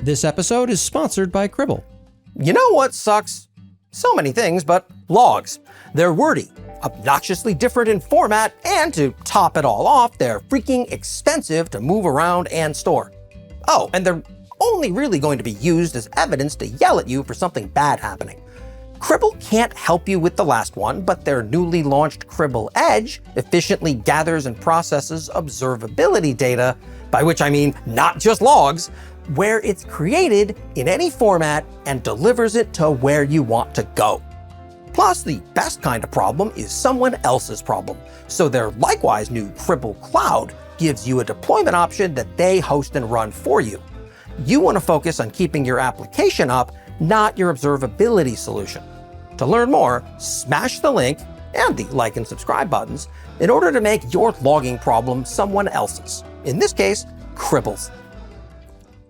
This episode is sponsored by Cribble. You know what sucks? So many things, but logs. They're wordy, obnoxiously different in format, and to top it all off, they're freaking expensive to move around and store. Oh, and they're only really going to be used as evidence to yell at you for something bad happening. Cribble can't help you with the last one, but their newly launched Cribble Edge efficiently gathers and processes observability data, by which I mean not just logs, where it's created in any format and delivers it to where you want to go. Plus, the best kind of problem is someone else's problem, so their likewise new Cribble Cloud gives you a deployment option that they host and run for you. You want to focus on keeping your application up, not your observability solution. To learn more, smash the link and the like and subscribe buttons in order to make your logging problem someone else's. In this case, Cribble's.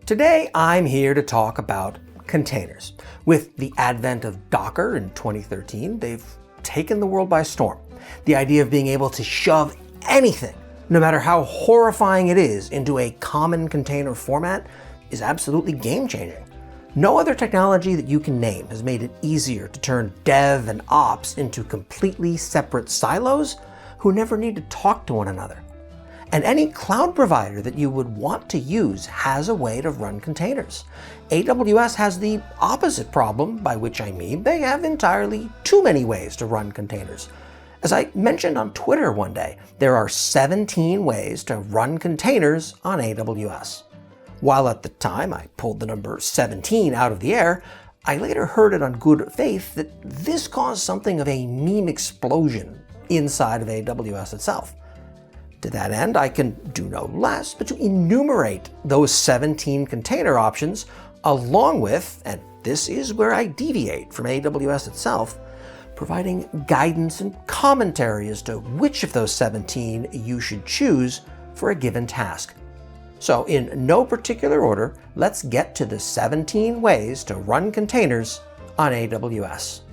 Today, I'm here to talk about containers. With the advent of Docker in 2013, they've taken the world by storm. The idea of being able to shove anything, no matter how horrifying it is, into a common container format is absolutely game-changing. No other technology that you can name has made it easier to turn dev and ops into completely separate silos who never need to talk to one another. And any cloud provider that you would want to use has a way to run containers. AWS has the opposite problem, by which I mean they have entirely too many ways to run containers. As I mentioned on Twitter one day, there are 17 ways to run containers on AWS. While at the time I pulled the number 17 out of the air, I later heard it on good faith that this caused something of a meme explosion inside of AWS itself. To that end, I can do no less but to enumerate those 17 container options along with, and this is where I deviate from AWS itself, providing guidance and commentary as to which of those 17 you should choose for a given task. So in no particular order, let's get to the 17 ways to run containers on AWS.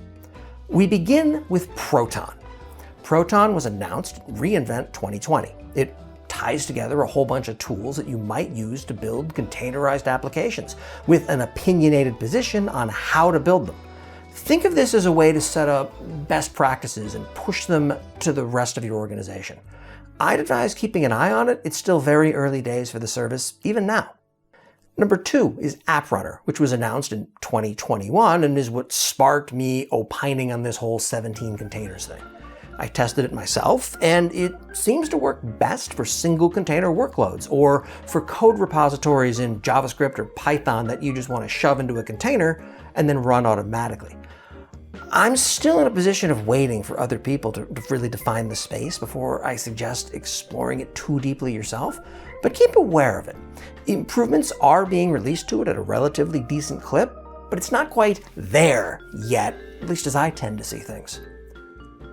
We begin with Proton. Proton was announced at reInvent 2020. It ties together a whole bunch of tools that you might use to build containerized applications with an opinionated position on how to build them. Think of this as a way to set up best practices and push them to the rest of your organization. I'd advise keeping an eye on it. It's still very early days for the service, even now. Number 2 is AppRunner, which was announced in 2021 and is what sparked me opining on this whole 17 containers thing. I tested it myself, and it seems to work best for single container workloads or for code repositories in JavaScript or Python that you just want to shove into a container and then run automatically. I'm still in a position of waiting for other people to really define the space before I suggest exploring it too deeply yourself, but keep aware of it. Improvements are being released to it at a relatively decent clip, but it's not quite there yet, at least as I tend to see things.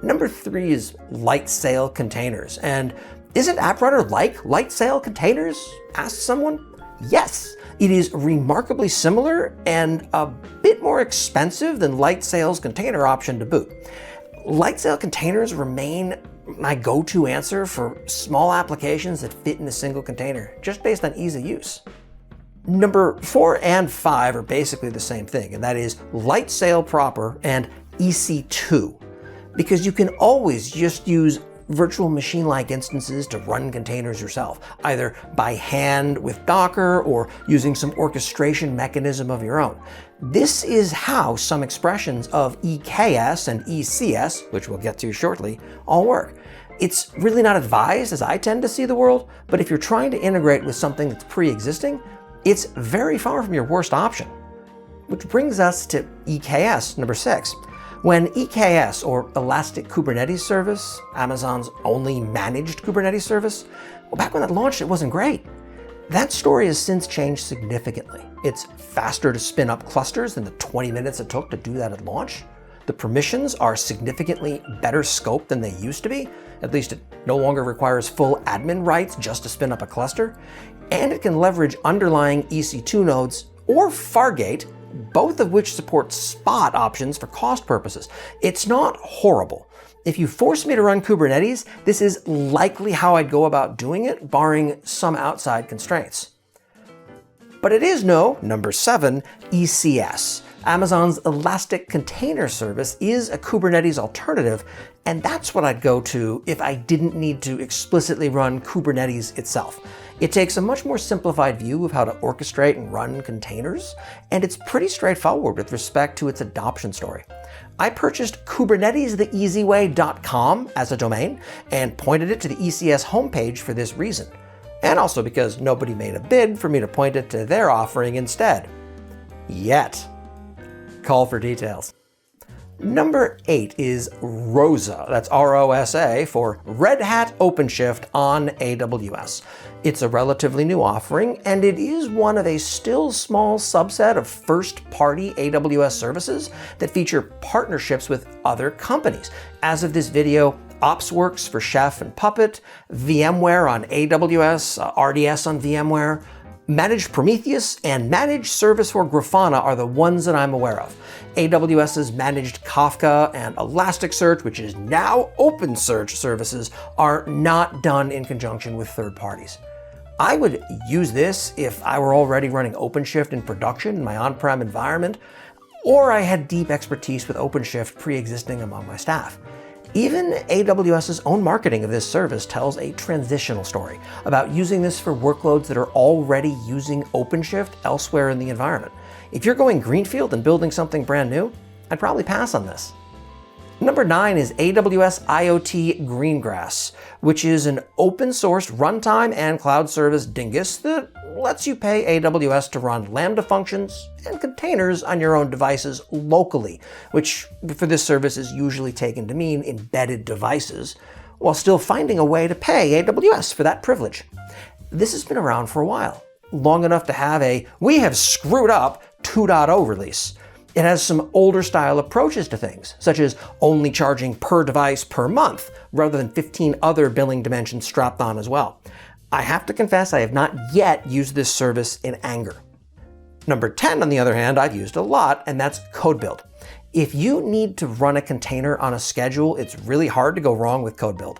Number 3 is Lightsail Containers. And isn't AppRunner like Lightsail Containers? Asked someone. Yes, it is remarkably similar and a bit more expensive than Lightsail's container option to boot. Lightsail Containers remain my go-to answer for small applications that fit in a single container, just based on ease of use. Number 4 and 5 are basically the same thing, and that is Lightsail proper and EC2. Because you can always just use virtual machine-like instances to run containers yourself, either by hand with Docker or using some orchestration mechanism of your own. This is how some expressions of EKS and ECS, which we'll get to shortly, all work. It's really not advised as I tend to see the world, but if you're trying to integrate with something that's pre-existing, it's very far from your worst option. Which brings us to EKS, number 6. When EKS, or Elastic Kubernetes Service, Amazon's only managed Kubernetes service, well, back when that launched, it wasn't great. That story has since changed significantly. It's faster to spin up clusters than the 20 minutes it took to do that at launch. The permissions are significantly better scoped than they used to be. At least it no longer requires full admin rights just to spin up a cluster. And it can leverage underlying EC2 nodes or Fargate, both of which support spot options for cost purposes. It's not horrible. If you force me to run Kubernetes, this is likely how I'd go about doing it, barring some outside constraints. But it is no, number 7, ECS. Amazon's Elastic Container Service is a Kubernetes alternative, and that's what I'd go to if I didn't need to explicitly run Kubernetes itself. It takes a much more simplified view of how to orchestrate and run containers, and it's pretty straightforward with respect to its adoption story. I purchased KubernetesTheEasyWay.com as a domain and pointed it to the ECS homepage for this reason, and also because nobody made a bid for me to point it to their offering instead. Yet. Call for details. Number 8 is ROSA, that's ROSA, for Red Hat OpenShift on AWS. It's a relatively new offering, and it is one of a still small subset of first-party AWS services that feature partnerships with other companies. As of this video, OpsWorks for Chef and Puppet, VMware on AWS, RDS on VMware, Managed Prometheus and Managed Service for Grafana are the ones that I'm aware of. AWS's Managed Kafka and Elasticsearch, which is now OpenSearch services, are not done in conjunction with third parties. I would use this if I were already running OpenShift in production in my on-prem environment, or I had deep expertise with OpenShift pre-existing among my staff. Even AWS's own marketing of this service tells a transitional story about using this for workloads that are already using OpenShift elsewhere in the environment. If you're going greenfield and building something brand new, I'd probably pass on this. Number 9 is AWS IoT Greengrass, which is an open-source runtime and cloud service dingus that lets you pay AWS to run Lambda functions and containers on your own devices locally, which for this service is usually taken to mean embedded devices, while still finding a way to pay AWS for that privilege. This has been around for a while, long enough to have a "we have screwed up" 2.0 release. It has some older style approaches to things, such as only charging per device per month, rather than 15 other billing dimensions strapped on as well. I have to confess I have not yet used this service in anger. Number 10, on the other hand, I've used a lot, and that's Codebuild. If you need to run a container on a schedule, it's really hard to go wrong with Codebuild.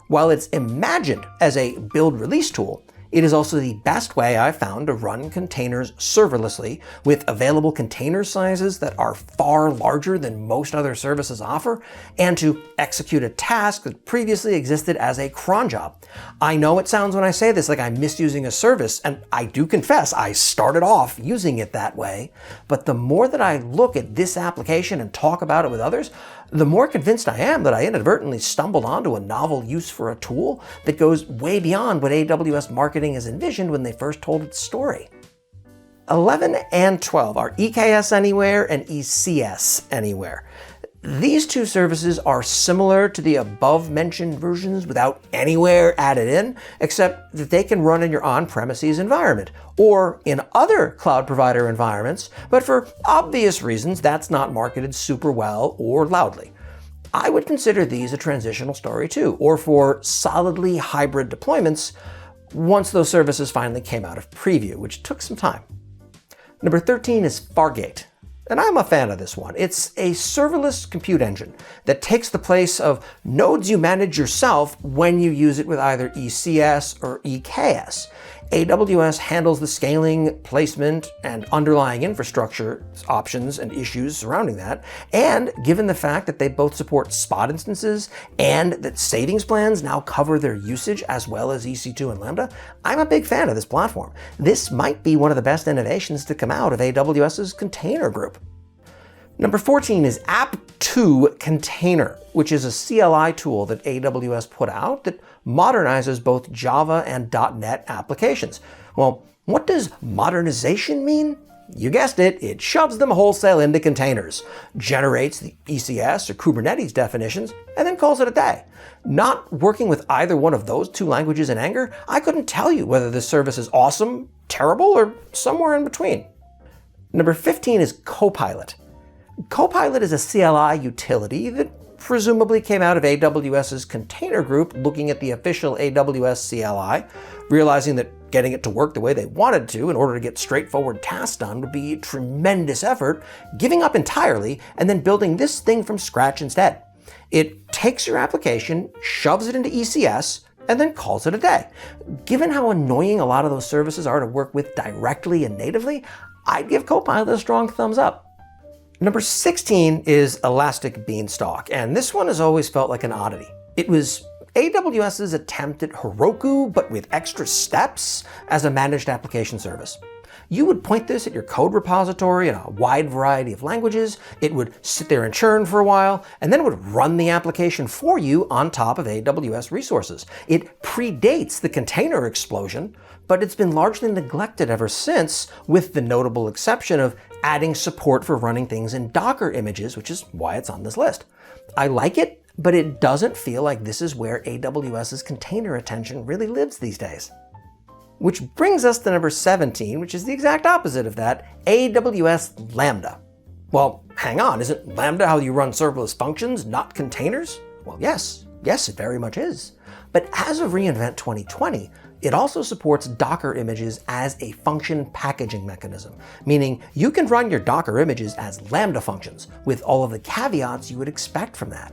While it's imagined as a build release tool, it is also the best way I've found to run containers serverlessly with available container sizes that are far larger than most other services offer, and to execute a task that previously existed as a cron job. I know it sounds when I say this like I'm misusing a service, and I do confess I started off using it that way, but the more that I look at this application and talk about it with others, the more convinced I am that I inadvertently stumbled onto a novel use for a tool that goes way beyond what AWS marketing has envisioned when they first told its story. 11 and 12 are EKS Anywhere and ECS Anywhere. These two services are similar to the above-mentioned versions without anywhere added in, except that they can run in your on-premises environment, or in other cloud provider environments, but for obvious reasons that's not marketed super well or loudly. I would consider these a transitional story too, or for solidly hybrid deployments once those services finally came out of preview, which took some time. Number 13 is Fargate. And I'm a fan of this one. It's a serverless compute engine that takes the place of nodes you manage yourself when you use it with either ECS or EKS. AWS handles the scaling, placement, and underlying infrastructure options and issues surrounding that. And given the fact that they both support spot instances and that savings plans now cover their usage as well as EC2 and Lambda, I'm a big fan of this platform. This might be one of the best innovations to come out of AWS's container group. Number 14 is App2 Container, which is a CLI tool that AWS put out that modernizes both Java and .NET applications. Well, what does modernization mean? You guessed it, it shoves them wholesale into containers, generates the ECS or Kubernetes definitions, and then calls it a day. Not working with either one of those two languages in anger, I couldn't tell you whether this service is awesome, terrible, or somewhere in between. Number 15 is Copilot. Copilot is a CLI utility that presumably came out of AWS's container group looking at the official AWS CLI, realizing that getting it to work the way they wanted to in order to get straightforward tasks done would be a tremendous effort, giving up entirely, and then building this thing from scratch instead. It takes your application, shoves it into ECS, and then calls it a day. Given how annoying a lot of those services are to work with directly and natively, I'd give Copilot a strong thumbs up. Number 16 is Elastic Beanstalk, and this one has always felt like an oddity. It was AWS's attempt at Heroku, but with extra steps as a managed application service. You would point this at your code repository in a wide variety of languages, it would sit there and churn for a while, and then it would run the application for you on top of AWS resources. It predates the container explosion, but it's been largely neglected ever since, with the notable exception of adding support for running things in Docker images, which is why it's on this list. I like it, but it doesn't feel like this is where AWS's container attention really lives these days. Which brings us to number 17, which is the exact opposite of that, AWS Lambda. Well, hang on, isn't Lambda how you run serverless functions, not containers? Well, yes, it very much is. But as of reInvent 2020, it also supports Docker images as a function packaging mechanism, meaning you can run your Docker images as Lambda functions with all of the caveats you would expect from that.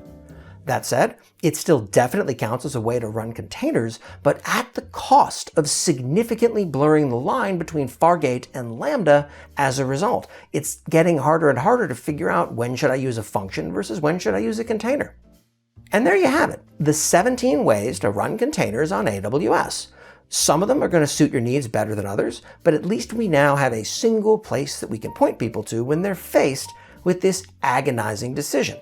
That said, it still definitely counts as a way to run containers, but at the cost of significantly blurring the line between Fargate and Lambda as a result. It's getting harder and harder to figure out when should I use a function versus when should I use a container. And there you have it, the 17 ways to run containers on AWS. Some of them are going to suit your needs better than others, but at least we now have a single place that we can point people to when they're faced with this agonizing decision.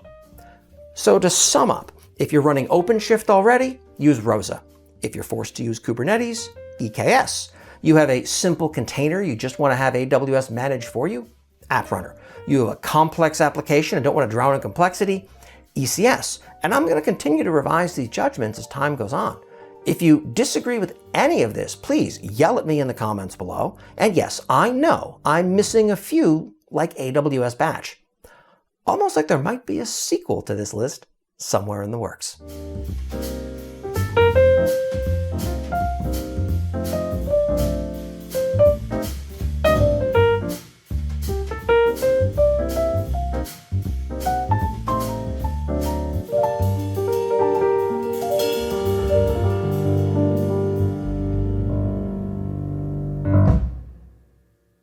So to sum up, if you're running OpenShift already, use ROSA. If you're forced to use Kubernetes, EKS. You have a simple container you just want to have AWS manage for you, AppRunner. You have a complex application and don't want to drown in complexity, ECS. And I'm going to continue to revise these judgments as time goes on. If you disagree with any of this, please yell at me in the comments below. And yes, I know I'm missing a few like AWS Batch. Almost like there might be a sequel to this list somewhere in the works.